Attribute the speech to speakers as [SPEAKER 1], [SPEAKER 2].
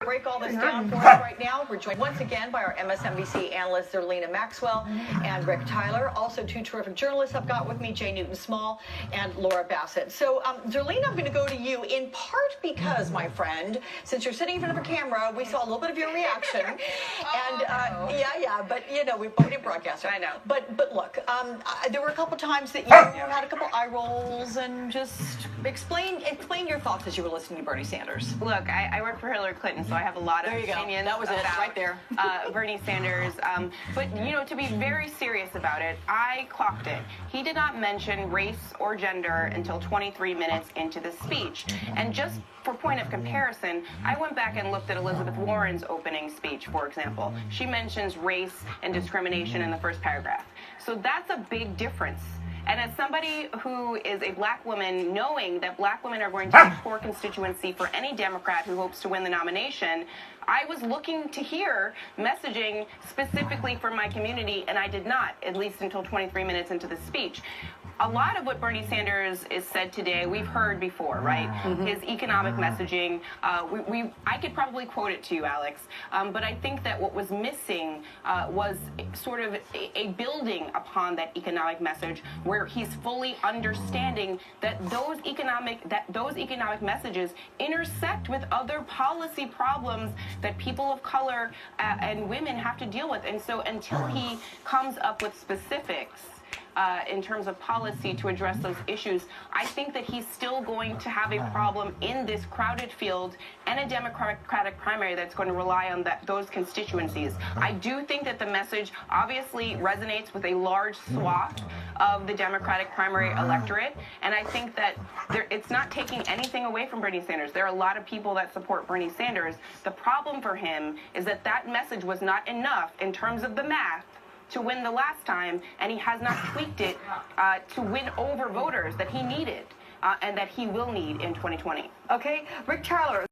[SPEAKER 1] Break all this down for us right now. We're joined once again by our MSNBC analysts, Zerlina Maxwell and Rick Tyler. Also, two terrific journalists I've got with me, Jay Newton-Small and Laura Bassett. So, Zerlina, I'm going to go to you in part because, my friend, since you're sitting in front of a camera, we saw a little bit of your reaction. And, but, you know, we didn't broadcast it.
[SPEAKER 2] I know.
[SPEAKER 1] But look, there were a couple times that you had a couple eye rolls, and just explain your thoughts as you were listening to Bernie Sanders.
[SPEAKER 2] Look, I work for Hillary Clinton, so I have a lot of opinions.
[SPEAKER 1] That was it, right there.
[SPEAKER 2] Bernie Sanders. But, you know, to be very serious about it, I clocked it. He did not mention race or gender until 23 minutes into the speech. And just for point of comparison, I went back and looked at Elizabeth Warren's opening speech, for example. She mentions race and discrimination in the first paragraph. So that's a big difference. And as somebody who is a black woman, knowing that black women are going to be a core constituency for any Democrat who hopes to win the nomination, I was looking to hear messaging specifically for my community, and I did not, at least until 23 minutes into the speech. A lot of what Bernie Sanders is said today, we've heard before, right? His economic messaging, I could probably quote it to you, Alex, but I think that what was missing was sort of a building upon that economic message, where he's fully understanding that those economic messages intersect with other policy problems that people of color and women have to deal with. And so until he comes up with specifics in terms of policy to address those issues, I think that he's still going to have a problem in this crowded field and a Democratic primary that's going to rely on those constituencies. I do think that the message obviously resonates with a large swath of the Democratic primary electorate, and I think that it's not taking anything away from Bernie Sanders. There are a lot of people that support Bernie Sanders. The problem for him is that that message was not enough in terms of the math to win the last time, and he has not tweaked it to win over voters that he needed and that he will need in 2020.
[SPEAKER 1] Okay, Rick Tyler.